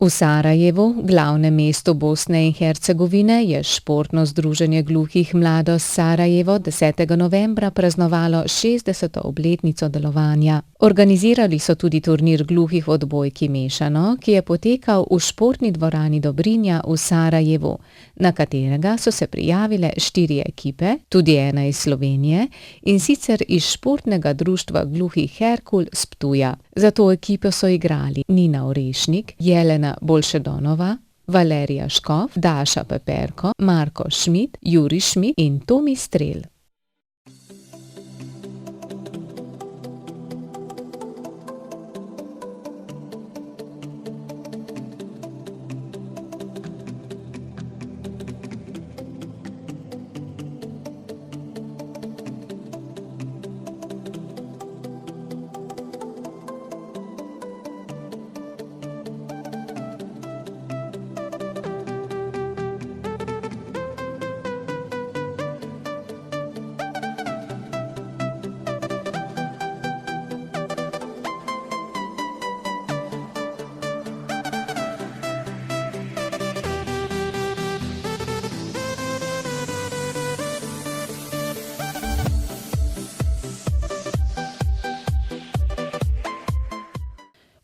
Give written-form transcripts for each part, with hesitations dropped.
V Sarajevu, glavnem mestu Bosne in Hercegovine, je športno združenje gluhih Mladost Sarajevo 10. novembra praznovalo 60. obletnico delovanja. Organizirali so tudi turnir gluhih v odbojki mešano, ki je potekal v športni dvorani Dobrinja v Sarajevu, na katerega so se prijavile 4 ekipe, tudi ena iz Slovenije, in sicer iz športnega društva gluhih Herkul s Ptuja. Za to ekipo so igrali Nina Orešnik, Jelena Bolšedonova, Valerija Škof, Daša Peperko, Marko Šmit, Juri Šmit in Tomi Strel.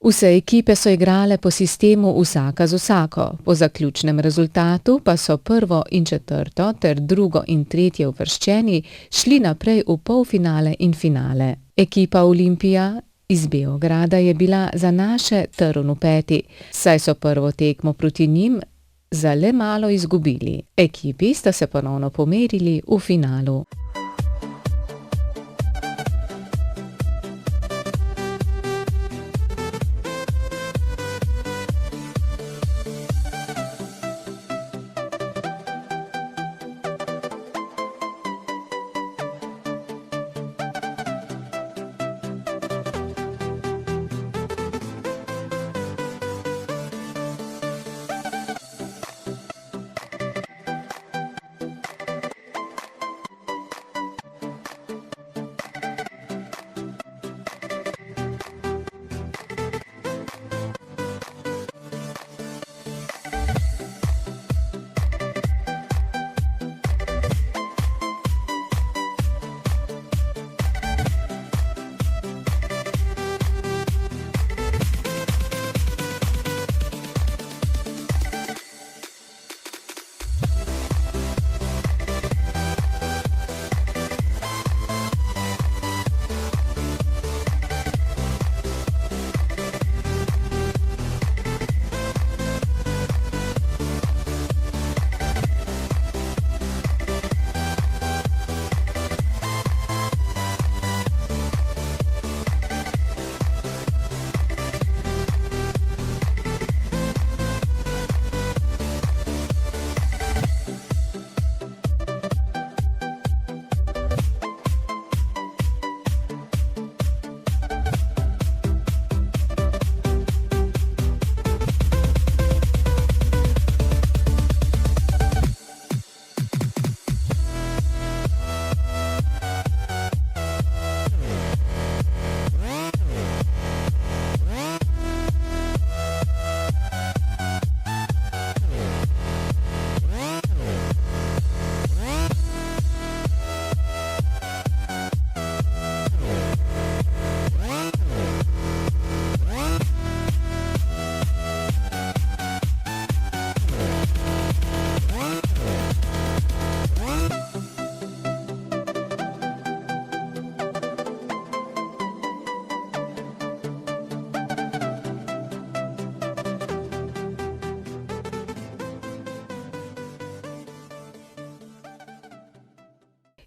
Vse ekipe so igrale po sistemu vsaka z vsako, po zaključnem rezultatu pa so prvo in četrto ter drugo in tretje uvrščeni šli naprej v polfinale in finale. Ekipa Olimpija iz Beograda je bila za naše trn v peti, saj so prvo tekmo proti njim za le malo izgubili. Ekipi sta se ponovno pomerili v finalu.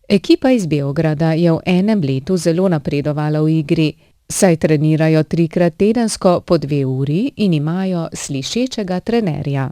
Ekipa iz Beograda je v enem letu zelo napredovala v igri, saj trenirajo 3-krat tedensko po 2 uri in imajo slišečega trenerja.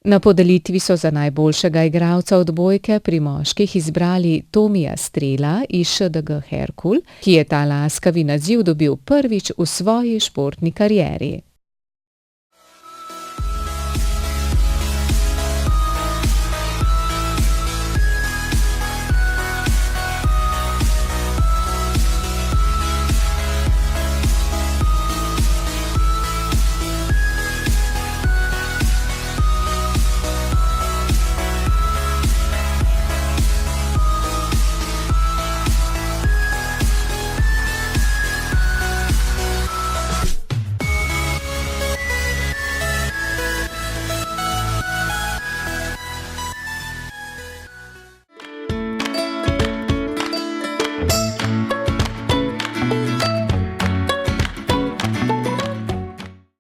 Na podelitvi so za najboljšega igralca odbojke pri moških izbrali Tomija Strela iz ŠDG Herkul, ki je ta laskavi naziv dobil prvič v svoji športni karieri.